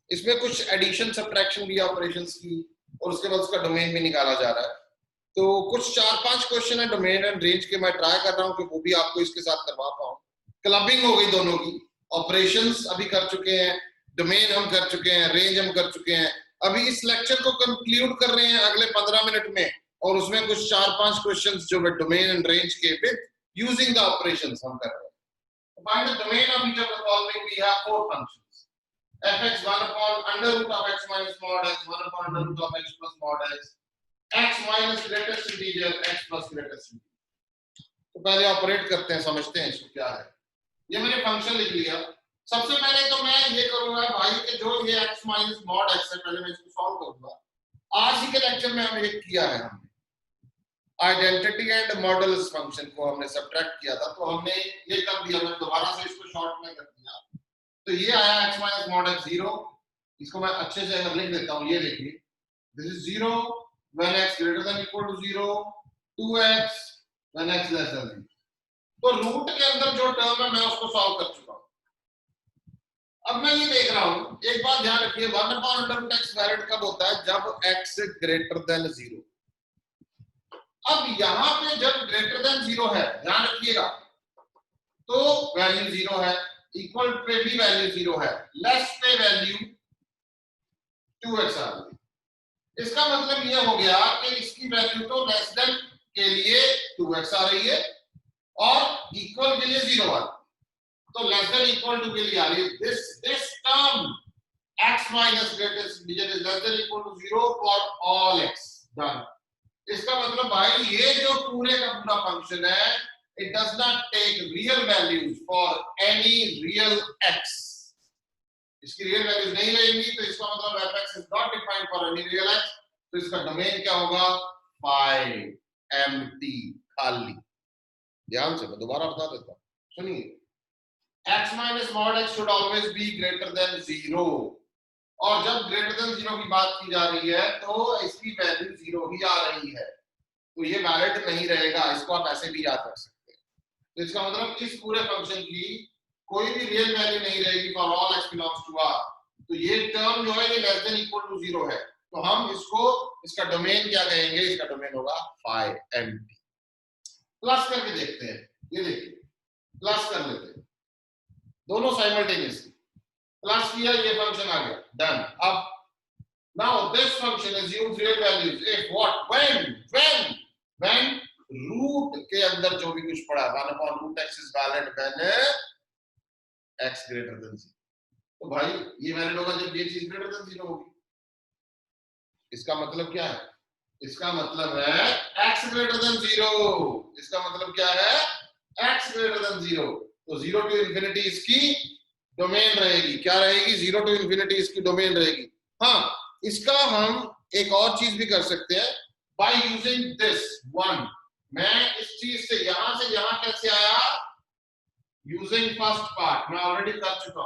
इसमें कुछ एडिशन सब्ट्रैक्शन भी ऑपरेशंस की और उसके बाद उसका डोमेन भी निकाला जा रहा है। तो कुछ 4-5 क्वेश्चन है डोमेन एंड रेंज के, मैं ट्राई कर रहा हूं कि वो भी आपको इसके साथ करवा पाऊं। क्लबिंग हो गई दोनों की, ऑपरेशंस अभी कर चुके हैं, डोमेन हम कर चुके हैं, रेंज हम कर चुके हैं। अभी इस लेक्चर को कंक्लूड कर रहे हैं अगले 15 मिनट में, और उसमें कुछ 4-5 क्वेश्चंस जो डोमेन एंड रेंज के विद यूजिंग द ऑपरेशंस हम कर रहे हैं। Find the domain of each of the following. We have 4 functions. Fx 1 upon under root of x minus mod x, 1 upon under root of x plus mod x minus greatest integer x plus greatest integer. तो पहले ऑपरेट करते हैं, समझते हैं इसको क्या है। ये मैंने फंक्शन लिख लिया। सबसे पहले तो मैं ये करूंगा भाई कि जो ये x माइनस मॉड x है, पहले मैं इसको सॉल्व करूंगा। आज ही के लेक्चर में हमने किया है, हमने आइडेंटिटी एंड मॉडल्स फंक्शन को हमने सब्ट्रैक्ट किया था, तो हमने ये कर दिया, मैं दोबारा से इसको शॉर्ट में कर दिया। तो ये आया x माइनस मॉड x 0। इसको मैं अच्छे से अगर लिख देता हूं, ये देखिए, this is 0 when x greater than equal to 0, 2x when x less than 0। तो रूट के अंदर जो टर्म है मैं उसको सॉल्व कर चुका हूं। अब मैं ये देख रहा हूं, एक बात ध्यान रखिए, 1 upon under root x valid कब होता है? जब x ग्रेटर देन 0। अब यहां पे जब ग्रेटर देन 0 है, ध्यान रखिएगा, तो वैल्यू 0 है, इक्वल पे भी वैल्यू 0 है, लेस पे वैल्यू 2x आ रही है। इसका मतलब ये हो गया कि इसकी वैल्यू तो लेस देन के लिए 2x आ रही है और इक्वल के लिए 0 आ रही है। तो लेस देन इक्वल टू के लिए आ रही है। This term x minus greatest integer is less than equal to 0 for all x। डन। इसका मतलब भाई ये जो पूरे का पूरा फंक्शन है, it does not take real values for any real x. इसकी रियल वैल्यूज नहीं रहेंगी, तो इसका मतलब fx is not defined for any real x। तो इसका डोमेन क्या होगा? phi empty, खाली। ध्यान से मैं दोबारा बता देता हूं, सुनिए, x minus mod x should always be greater than 0। और जब ग्रेटर देन 0 की बात की जा रही है तो इसकी वैल्यू 0 ही आ रही है, तो ये वैलिड नहीं रहेगा। इसको आप ऐसे भी याद रख सकते हैं। तो इसका मतलब इस पूरे फंक्शन की कोई भी रियल वैल्यू नहीं रहेगी for all x belongs to r। तो ये टर्म जो है ये लेस देन इक्वल टू 0 है, तो हम इसको, इसका डोमेन क्या कहेंगे? इसका डोमेन होगा phi empty। प्लस करके देखते हैं, ये देखिए, प्लस कर लेते हैं दोनों साइमल्टेनियसली। प्लस किया, ये फंक्शन आ गया, डन। अब now this function assumes real values if what, when root के अंदर जो भी कुछ पड़ा, 1 upon root x is valid when x greater than 0। तो भाई ये वैलिड होगा जब ये चीज ग्रेटर देन 0 होगी। इसका मतलब क्या है? इसका मतलब है x ग्रेटर देन 0। इसका मतलब क्या है? x greater then 0। तो 0 टू इंफिनिटी इसकी डोमेन रहेगी। क्या रहेगी? 0 टू इंफिनिटी इसकी डोमेन रहेगी। हाँ, इसका हम एक और चीज भी कर सकते हैं, बाय यूजिंग दिस वन। मैं इस चीज से यहां कैसे आया? यूजिंग फर्स्ट पार्ट मैं ऑलरेडी कर चुका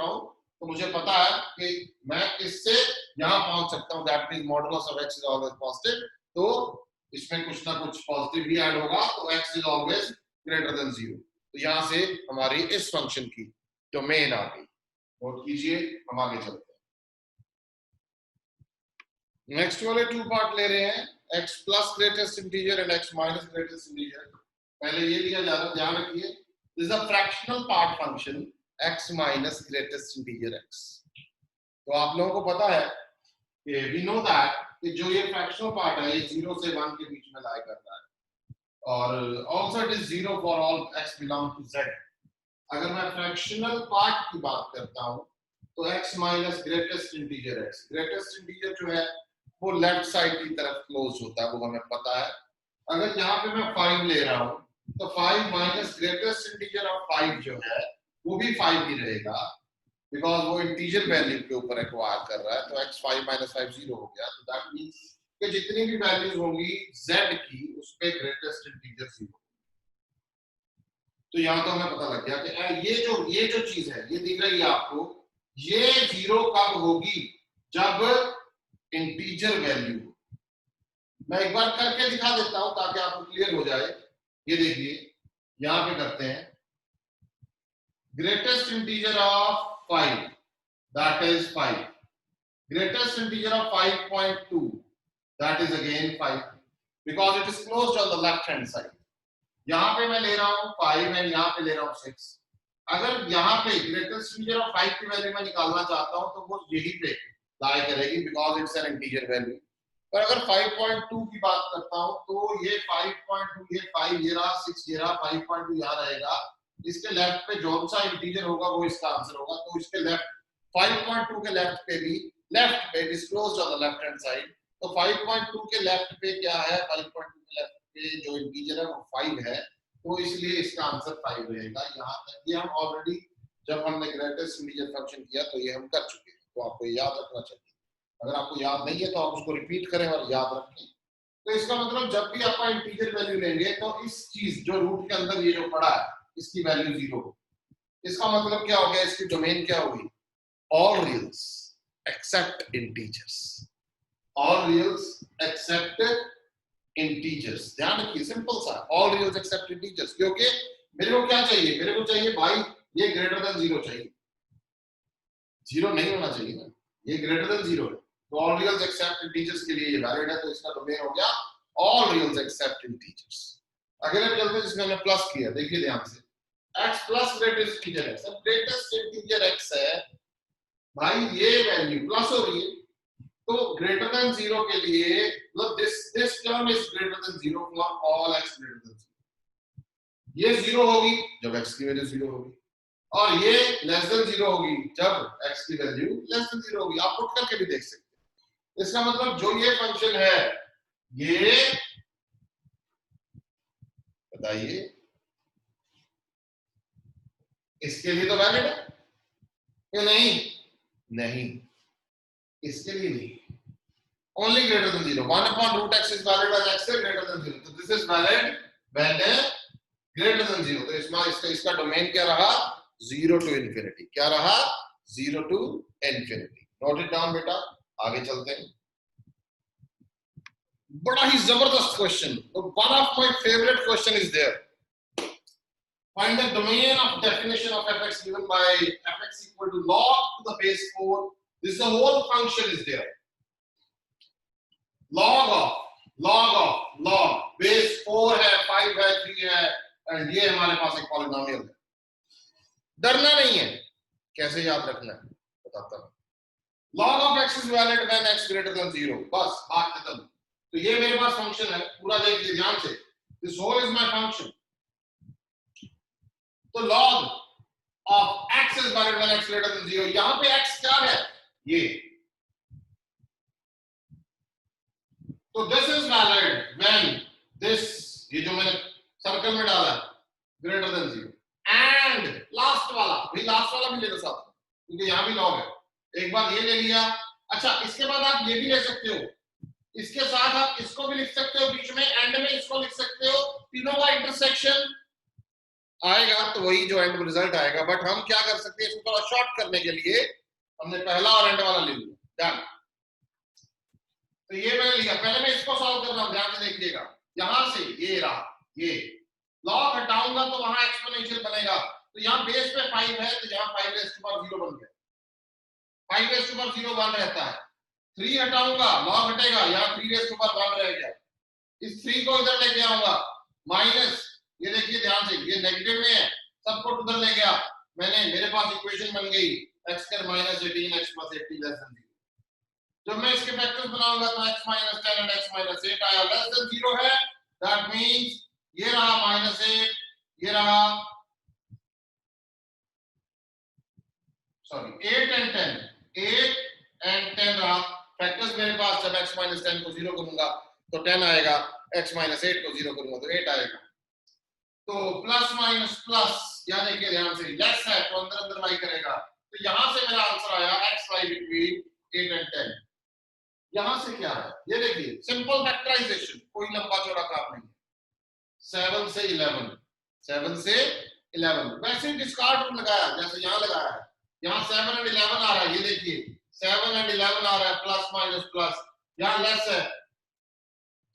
हूं। तो मुझे पता है कि मैं इससे यहां पहुंच सकता हूं। That means modulus of x is always positive, तो इसमें कुछ ना कुछ पॉजिटिव भी ऐड होगा, तो x is always greater than 0। तो यहां से हमारी इस फंक्शन की डोमेन आ गई। नोट कीजिए, हम आगे चलते हैं। नेक्स्ट वाले 2 पार्ट ले रहे हैं, x plus greatest integer and x minus greatest integer. पहले ये लिया जा रहा है, ध्यान रखिए, this is a fractional part function x minus greatest integer x। तो आप लोगों को पता है कि वी नो दैट कि जो ये फ्रैक्शनल पार्ट है ये 0 से 1 के बीच में लाई करता है, और also it is 0 for all x belong to z। अगर मैं फ्रैक्शनल पार्ट की बात करता हूं तो x minus greatest integer x, greatest integer जो है वो लेफ्ट साइड की तरफ क्लोज होता है, वो हमें पता है। अगर यहाँ पे मैं 5 ले रहा हूं तो 5 माइनस ग्रेटेस्ट इंटीजर ऑफ 5 जो है वो भी 5 ही रहेगा, बिकॉज वो इंटीजर वैल्यू के ऊपर एक्वायर कर रहा है। तो x 5 माइनस 5 0 हो गया। तो दैट मींस कि जितनी भी वैल्यूज होंगी z की उस पे ग्रेटेस्ट इंटीजर 0। तो यहां तो हमें पता लग गया कि ये जो चीज है ये दिख रही है आपको, ये 0 कब होगी? जब इंटीजर वैल्यू। मैं एक बार करके दिखा देता हूं ताकि आपको क्लियर हो जाए। ये देखिए यहां पे करते हैं, greatest integer of 5 that is 5, greatest integer of 5.2 that is again 5 because it is closed on the left hand side। यहां पे मैं ले रहा हूं 5 एंड यहां पे ले रहा हूं 6। अगर यहां पे ग्रेटेस्ट इंटीजर ऑफ 5 की वैल्यू मैं निकालना चाहता हूं तो वो यही पे लाई करेगी because it's an integer value. पर अगर 5.2 की बात करता हूं तो ये 5.2, ये 5 ये रहा, 6 ये रहा, 5.2 यहां रहेगा। इसके लेफ्ट पे जो सा इंटीजर होगा वो इसका आंसर होगा। तो इसके लेफ्ट 5.2 के लेफ्ट पे भी, लेफ्ट पे it is closed on the left hand side. तो 5.2 के लेफ्ट पे क्या है, 5.2 के लेफ्ट पे जो इंटीजर है वो 5 है, तो इसलिए इसका आंसर 5 रहेगा। यहां तक ये हम ऑलरेडी जब हमने ग्रेटेस्ट इंटीजर फंक्शन किया तो ये हम कर चुके हैं, तो आपको याद रखना चाहिए। अगर आपको याद नहीं है तो आप उसको रिपीट करें और याद रखें। तो इसका मतलब जब भी आप इंटीजर वैल्यू लेंगे तो इस चीज जो रूट के अंदर ये जो पड़ा है इसकी वैल्यू 0 हो। इसका मतलब क्या हो गया, इसकी डोमेन क्या होगी, all reals except integers, all reals except integers। ध्यान रखिए सिंपल सा, all reals except integers, क्योंकि मेरे को क्या चाहिए, मेरे को चाहिए भाई ये ग्रेटर देन 0 चाहिए, 0 नहीं होना चाहिए ना, ये ग्रेटर देन 0 है। तो all reals except integers के लिए ये वैलिड है, तो इसका डोमेन हो गया all reals except integers। अगले पे चलते हैं जिसमें हमने प्लस किया, देखिए ध्यान से, x प्लस ग्रेटेस्ट इंटीजर है, सब ग्रेटेस्ट इंटीजर x है भाई, ये वैल्यू प्लस हो रही है तो ग्रेटर देन 0 के लिए मतलब this term is greater than 0 for all x greater then 0। ये 0 होगी जब x की वैल्यू 0 होगी, और ये लेस देन 0 होगी जब x की वैल्यू लेस देन 0 होगी। आप पुट करके भी देख सकते हैं। इसका मतलब जो ये फंक्शन है ये, बताइए इसके लिए तो वैलिड है या नहीं? नहीं, इसके लिए नहीं, only greater than 0। 1 upon root x is valid when x is greater than 0। तो this is valid when greater than 0। तो इसका डोमेन क्या रहा, 0 to infinity। क्या रहा, 0 to infinity। Note it down बेटा, आगे चलते हैं। बड़ा ही जबरदस्त question, one of my favourite question is there. Find the domain of definition of fx given by fx equal to log to the base 4। This is the whole function is there। log base 4 है, 5 है, 3 है, एंड ये हमारे पास एक पॉलिनोमियल है। डरना नहीं है, कैसे याद रखना है बताता हूं। log of x is valid when x greater than 0। बस बात खत्म। तो ये मेरे पास फंक्शन है, पूरा देखिए ध्यान से, this whole is my function। तो log of x is valid when x greater than 0। यहां पे x क्या है, ये, तो this is valid when this, ये जो मैंने सर्कल में डाला है, ग्रेटर देन 0। एंड लास्ट वाला, भाई लास्ट वाला भी लेना साथ क्योंकि यहां भी लॉग है। एक बार ये ले लिया, अच्छा इसके बाद आप ये भी ले सकते हो, इसके साथ आप इसको भी लिख सकते हो, बीच में एंड में इसको लिख सकते हो, तीनों का इंटरसेक्शन आएगा तो वही जो एंड रिजल्ट आएगा। बट हम क्या कर सकते हैं, इसको थोड़ा शॉर्ट करने के लिए हमने पहला और एंड वाला ले लिया, डन। तो ये मैंने लिया, पहले मैं इसको सॉल्व कर रहा हूं, ध्यान से देखिएगा। यहां से ये रहा, ये लॉग हटाऊंगा तो वहां एक्सपोनेंशियल बनेगा। तो यहां बेस पे 5 है तो यहां 5 रेज़ टू पावर 0 बन गया, 5 रेज़ टू पावर 0 1 रहता है। 3 हटाऊंगा, लॉग हटेगा, यहां 3 रेज़ टू पावर 1 रह गया। इस 3 को इधर लेके आऊंगा, माइनस, ये देखिए ध्यान से, ये नेगेटिव में है, सबको उधर ले गया मैंने, मेरे पास इक्वेशन बन गई x square minus 18 x plus 80 less than 0। जब मैं इसके फैक्टर्स बनाऊंगा तो x minus 10 and x minus 8 आया, लेस देन 0 है, दैट मींस ये रहा माइनस 8, ये रहा, सॉरी 8 एंड 10, 8 एंड 10 रहा फैक्टर्स मेरे पास। जब x माइनस 10 को 0 करूंगा तो 10 आएगा, x माइनस 8 को 0 करूंगा तो 8 आएगा। तो प्लस माइनस प्लस, या देखिए ध्यान से, लेस है तो अंदर अंदर वाई करेगा। तो यहां से मेरा आंसर आया x y बिटवीन 8 एंड 10। यहां से क्या है, ये देखिए सिंपल फैक्टराइजेशन, कोई लंबा चौड़ा काम नहीं है। 7 से 11, 7 से 11 वैसे डिस्कार्ड लगाया जैसे यहां लगाया है, यहां 7 एंड 11 आ रहा है, ये देखिए 7 एंड 11 आ रहा है, प्लस माइनस प्लस, यहाँ लेस है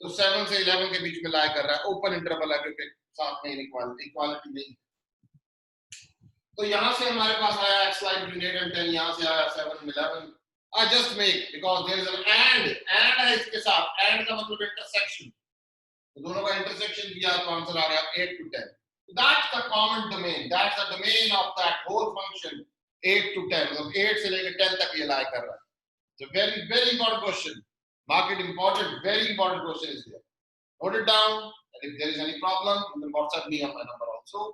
तो 7 से 11 के बीच में लाई कर रहा है, ओपन इंटरवल है क्योंकि साथ में इक्वालिटी नहीं। तो यहाँ से हमारे पास आया x like 8 and 10, यहाँ से आया 7 and 11। I just make because there is an and है इसके साथ, and का मतलब इंटरसेक्शन, तो दोनों का इंटरसेक्शन किया तो आंसर आ गया 8 to 10। That's the common domain, that's the domain of that whole function 8 to 10, मतलब 8 से लेकर 10 तक ये लाई कर रहा है। It's a very very important question, mark it important, very important question is there, note it down, and if there is any problem you can WhatsApp me on my number also।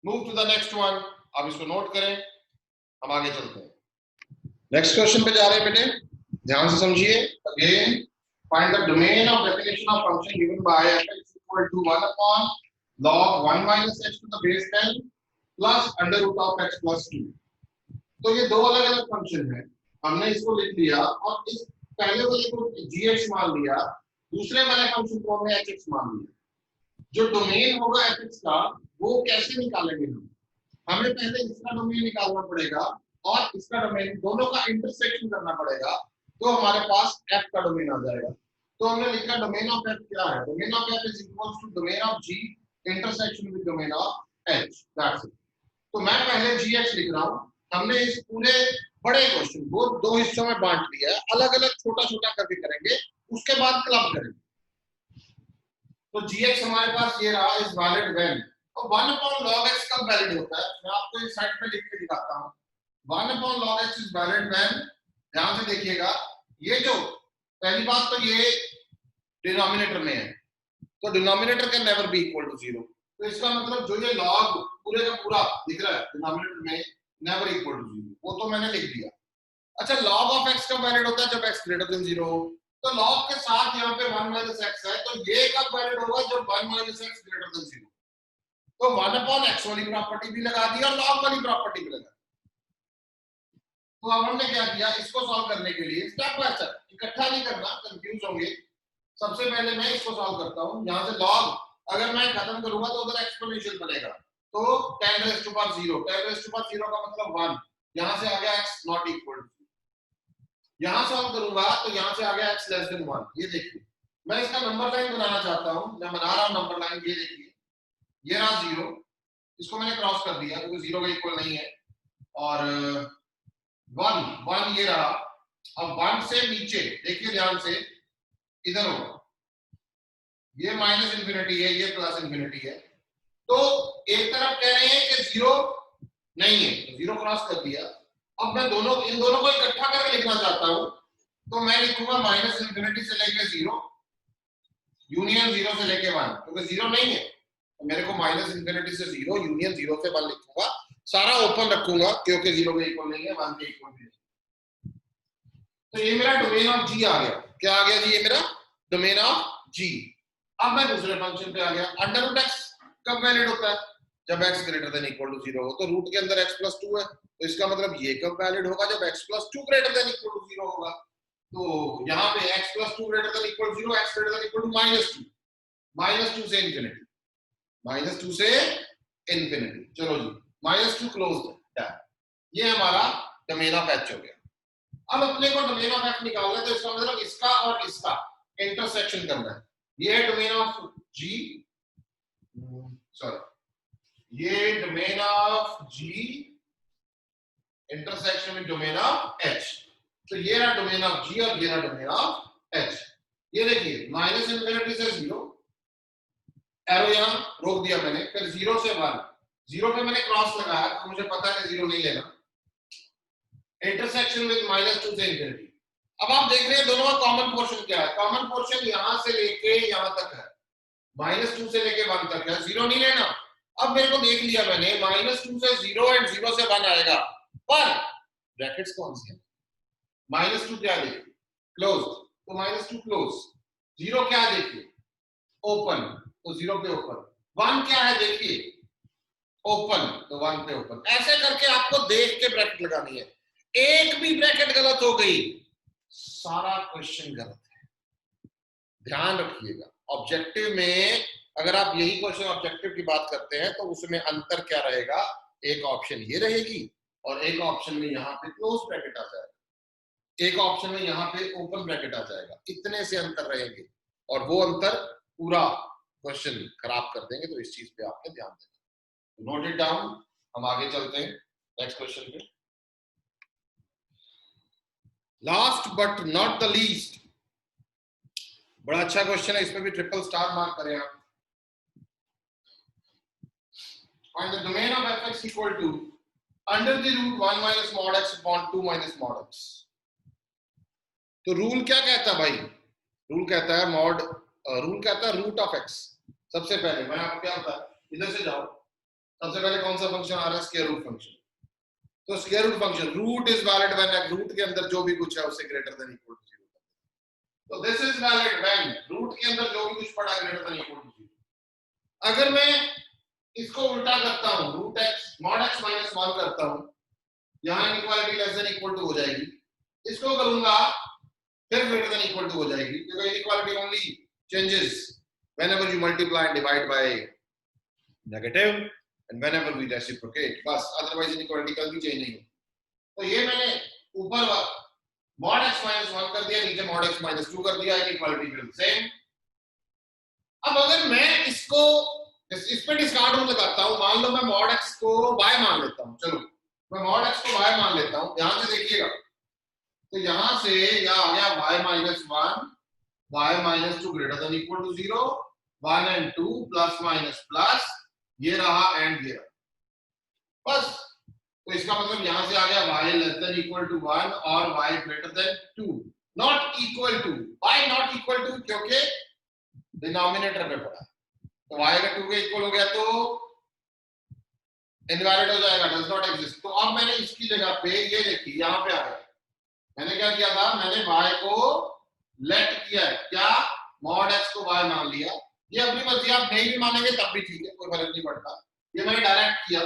Move to the next one, आप इसको नोट करें, हम आगे चलते हैं। नेक्स्ट क्वेश्चन पे जा रहे हैं बेटे, ध्यान से समझिए। Again find the domain of definition of function given by f equal to 1 upon log 1 minus x to the base 10 plus under root of x plus 2। तो ये दो अलग अलग फंक्शन है, हमने इसको लिख लिया और इस पहले वाले को gx मान लिया, दूसरे वाले फंक्शन को हमने hx मान लिया। जो डोमेन होगा fx का वो कैसे निकालेंगे हम, हमें पहले इसका डोमेन निकालना पड़ेगा और इसका डोमेन, दोनों का इंटरसेक्शन करना पड़ेगा, तो हमारे पास f का डोमेन आ जाएगा। तो हमने लिखा डोमेन ऑफ f क्या है, domain of f is equals to domain of g intersection with domain of h, that's it. तो मैं पहले gx लिख रहा हूं, हमने इस पूरे बड़े क्वेश्चन को दो हिस्सों में बांट लिया है, अलग अलग छोटा छोटा करके करेंगे, उसके बाद क्लब करेंगे। तो gx हमारे पास ये रहा, इज वैलिड व्हेन, और 1 upon log x कब वैलिड होता है, मैं आपको इस साइड पे लिख के दिखाता हूं। 1 upon log x is valid when, ध्यान से देखिएगा, ये जो पहली बात तो ये डिनोमिनेटर में है, तो denominator can never be equal to 0, तो इसका मतलब जो ये log पूरे का पूरा दिख रहा है डिनोमिनेटर में नेवर इक्वल टू 0, वो तो मैंने लिख दिया। अच्छा, log ऑफ x कब वैलिड होता है, जब x ग्रेटर देन 0 हो, तो log के साथ यहाँ पे 1 minus x है, तो ये कब वैलिड होगा, जब 1 minus x ग्रेटर देन 0। तो 1 upon x वाली प्रॉपर्टी भी लगा दी और log वाली प्रॉपर्टी भी लगा दी। तो अब हमने क्या किया, इसको सॉल्व करने के लिए स्टेप बाय स्टेप, इकट्ठा नहीं करना, कंफ्यूज होंगे। सबसे पहले मैं इसको सॉल्व करता हूं, यहां से log अगर मैं खत्म करूंगा तो उधर एक्सपोनेंशियल बनेगा, तो 10 raised to power 0, 10 raised to power 0 का मतलब 1, यहां से आ गया x नॉट इक्वल टू, यहां सॉल्व करूंगा तो यहां से आ गया x लेस देन 1। ये देखिए, मैं इसका नंबर लाइन बनाना चाहता हूं, मैं बना रहा हूं नंबर लाइन, ये देखिए, ये रहा 0, इसको मैंने क्रॉस कर दिया क्योंकि 0 के इक्वल नहीं है, और 1 ये रहा। अब 1 से नीचे देखिए ध्यान से, इधर होगा, ये माइनस इंफिनिटी है, ये प्लस इंफिनिटी है, तो एक तरफ कह रहे हैं कि 0 नहीं है, तो 0 क्रॉस कर दिया। अब मैं इन दोनों को इकट्ठा करके लिखना चाहता हूं, तो मैं लिखूंगा माइनस इंफिनिटी से लेके 0 यूनियन 0 से लेके 1, क्योंकि 0 नहीं है तो मेरे को माइनस इंफिनिटी से 0 यूनियन 0 से 1 लिखूंगा, सारा ओपन रखूंगा क्योंकि 0 के इक्वल नहीं है, 1 के इक्वल नहीं है। तो ये मेरा डोमेन ऑफ जी आ गया, क्या आ गया जी, ये मेरा डोमेन ऑफ जी। अब मैं दूसरे फंक्शन पे आ गया, अंडर रूट एक्स कब वैलिड होता है, जब x greater than equal to 0 हो, तो रूट के अंदर x प्लस 2 है, तो इसका मतलब ये कब वैलिड होगा, जब x plus 2 greater than equal to 0 होगा। तो यहाँ पे x plus 2 greater than equal to 0, x greater than equal to -2 से इंफिनिटी, -2 से इंफिनिटी, चलो जी -2 क्लोज्ड, ये हमारा डोमेन ऑफ h हो गया। अब अपने को डोमेन ऑफ f निकालना है, तो इसका मतलब इसका और इसका इंटरसेक्शन करना है, ये है डोमेन ऑफ g, सॉरी, ये domain of g intersection with domain of h, तो ये रहा डोमेन ऑफ g और ये रहा डोमेन ऑफ h। ये देखिए माइनस इंफिनिटी से 0, एरो यहां रोक दिया मैंने, फिर 0 से 1, 0 पे मैंने क्रॉस लगाया तो मुझे पता है कि 0 नहीं लेना, इंटरसेक्शन विद -2 से इंफिनिटी। अब आप देख रहे हैं दोनों का कॉमन पोर्शन क्या है, कॉमन पोर्शन यहां से लेके यहां तक है, -2 से लेके 1 तक है, 0 नहीं लेना। अब मेरे को देख लिया मैंने, -2 से 0 एंड 0 से 1 आएगा, पर ब्रैकेट्स कौन सी है, -2 क्या देखिए क्लोज, तो -2 क्लोज, 0 क्या देखिए ओपन, तो 0 पे ओपन, 1 क्या है देखिए ओपन, तो 1 पे ओपन। ऐसे करके आपको देख के ब्रैकेट लगानी है, एक भी ब्रैकेट गलत हो गई सारा क्वेश्चन गलत है, ध्यान रखिएगा। ऑब्जेक्टिव में अगर आप यही क्वेश्चन ऑब्जेक्टिव की बात करते हैं तो उसमें अंतर क्या रहेगा, एक ऑप्शन ये रहेगी और एक ऑप्शन में यहाँ पे क्लोज ब्रैकेट आ जाएगा, एक ऑप्शन में यहाँ पे ओपन ब्रैकेट आ जाएगा, इतने से अंतर रहेंगे और वो अंतर पूरा क्वेश्चन खराब कर देंगे। तो इस चीज पे आपने ध्यान देना, नोट इट डाउन। हम आगे चलते हैं नेक्स्ट क्वेश्चन पे। Last but not the least, बड़ा अच्छा क्वेश्चन है, इसमें भी ट्रिपल स्टार मार्क करें आप। Find the domain of fx equal to under the root 1 minus mod x upon 2 minus mod x। तो रूल क्या कहता है भाई? रूल कहता है रूट ऑफ एक्स। सबसे पहले मैं आपको क्या बताया, इधर से जाओ, सबसे पहले कौन सा फंक्शन आ रहा है? Square root function. तो square root function, root is valid when root के अंदर जो भी कुछ है उससे ग्रेटर देन इक्वल टू 0। तो this is valid when root के अंदर जो भी कुछ पड़ा ग्रेटर देन इक्वल टू 0। अगर मैं इसको उल्टा करता हूं, root x mod x minus 1 करता हूं, यहां inequality less than equal to हो जाएगी। इसको करूंगा फिर ग्रेटर देन इक्वल टू हो जाएगी, क्योंकि inequality only changes whenever you multiply and divide by negative and whenever we reciprocate, बस, अदरवाइज इनइक्वालिटी कभी चेंज नहीं होगी। तो ये मैंने ऊपर मॉड एक्स माइनस 1 कर दिया, नीचे मॉड एक्स माइनस 2 कर दिया, इनइक्वालिटी फिर सेम। अब अगर मैं इसको इस पे डिस्कार्ड रूल लगाता हूं, मान लो मैं मॉड एक्स को y मान लेता हूं, चलो मैं मॉड एक्स को y मान लेता हूं, ध्यान से देखिएगा। तो यहां से यह आ गया y minus 1, y minus 2 greater than equal to 0, 1 and 2 plus minus plus, ये रहा एंड ये रहा, बस। तो इसका मतलब यहां से आ गया y less than equal to 1 और y greater than 2, not equal to, y not equal to क्योंकि डिनोमिनेटर पे पड़ा, तो y अगर 2 के इक्वल हो गया तो इनवैलिड हो जाएगा, डज नॉट एग्जिस्ट। तो अब मैंने इसकी जगह पे ये लिखी, यहां पे आ गया, मैंने क्या किया था, मैंने y को लेट किया है, क्या, मॉड x को y मान लिया। ये अपनी मर्जी, आप नहीं भी मानेंगे तब भी ठीक है, कोई फर्क नहीं पड़ता। ये मैंने डायरेक्ट किया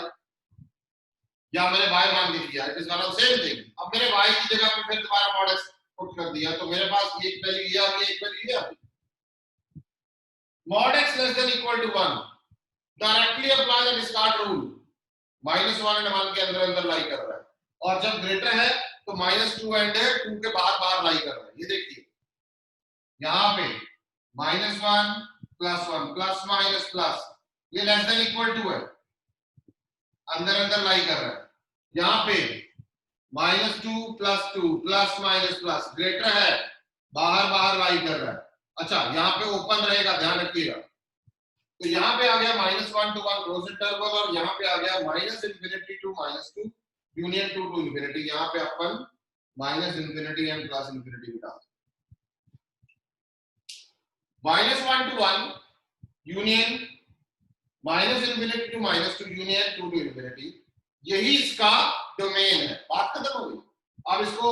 या मैंने y मान के किया, it is one of same thing. अब मैंने y की जगह पे फिर दोबारा मॉड x पुट कर दिया, तो मेरे पास ये एक वैल्यू ये आ गई, एक वैल्यू ये आ गई। mod x less than equal to 1, directly apply the discard rule, minus 1 and 1 के अंदर अंदर लाई कर रहा है, और जब ग्रेटर है तो minus 2 and 2 के बाहर बाहर लाई कर रहा है। ये देखिए यहाँ पे minus 1 plus 1 plus minus plus, ये less than equal to है, अंदर अंदर लाई कर रहा है। यहाँ पे minus 2 plus 2 plus minus plus greater है, बाहर बाहर लाई कर रहा है। अच्छा, यहाँ पे ओपन रहेगा, ध्यान रखिएगा। तो यहाँ पे आ गया -1 to 1 क्लोज इंटरवल, और यहाँ पे आ गया -infinity to -2 union 2 to infinity। यहाँ पे अपन -infinity एंड +infinity भी डाल, -1 to 1 union -infinity to -2 union 2 to infinity, यही इसका डोमेन है। बात खत्म हो गई। आप इसको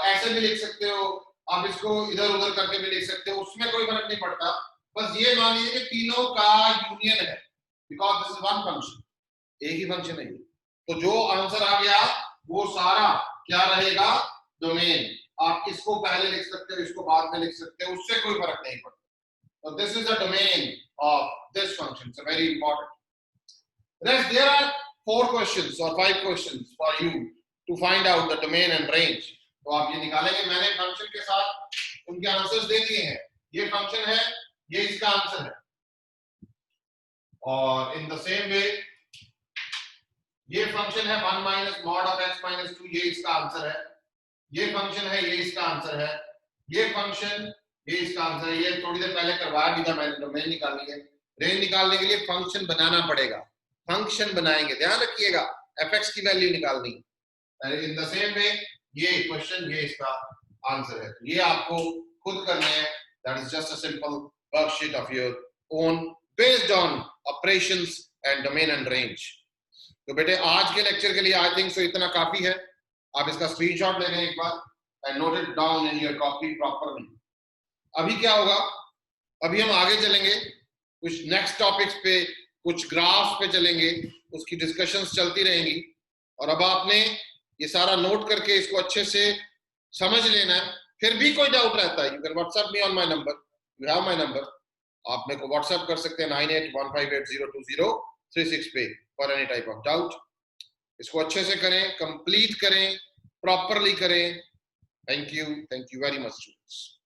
ऐसे भी लिख सकते हो, आप इसको इधर उधर करके भी लिख सकते हो, उसमें कोई फर्क नहीं पड़ता। बस ये मान लीजिए कि तीनों का यूनियन है, because this is one function, एक ही फंक्शन है। तो जो आंसर आ गया वो सारा क्या रहेगा, डोमेन। आप इसको पहले लिख सकते हो, इसको बाद में लिख सकते हो, उससे कोई फर्क नहीं पड़ता। तो this is the domain of this function, it's very important. Rest, there are 4 questions or 5 questions for you to find out the domain and range. तो आप ये निकालेंगे, मैंने फंक्शन के साथ उनके आंसर्स दे दिए हैं। ये फंक्शन है, ये इसका आंसर है, और इन द सेम वे ये फंक्शन है 1 minus mod of x minus 2, ये इसका आंसर है। ये फंक्शन है, ये इसका आंसर है। ये फंक्शन, ये इसका आंसर है। ये थोड़ी देर पहले करवाया भी था मैंने, डोमेन निकालनी है। रेंज निकालने के लिए फंक्शन बनाना पड़ेगा, फंक्शन बनाएंगे, ध्यान रखिएगा, fx की वैल्यू निकालनी है। इन द सेम वे ये क्वेश्चन, ये इसका आंसर है। ये आपको खुद करना है, that is just a simple worksheet of your own based on operations and domain and range. तो बेटे आज के लेक्चर के लिए आई थिंक सो इतना काफी है। आप इसका स्क्रीनशॉट ले लें एक बार and note it down in your copy properly. अभी क्या होगा, अभी हम आगे चलेंगे, कुछ नेक्स्ट टॉपिक्स पे, कुछ ग्राफ्स पे चलेंगे, उसकी डिस्कशंस चलती रहेंगी। और अब आपने ये सारा नोट करके इसको अच्छे से समझ लेना है। फिर भी कोई डाउट रहता है, you can WhatsApp me on my number, you have my number, आप मेरे को व्हाट्सएप कर सकते हैं 9815802036 पे for any type of doubt. इसको अच्छे से करें, कंप्लीट करें, प्रॉपरली करें. Thank you very much students.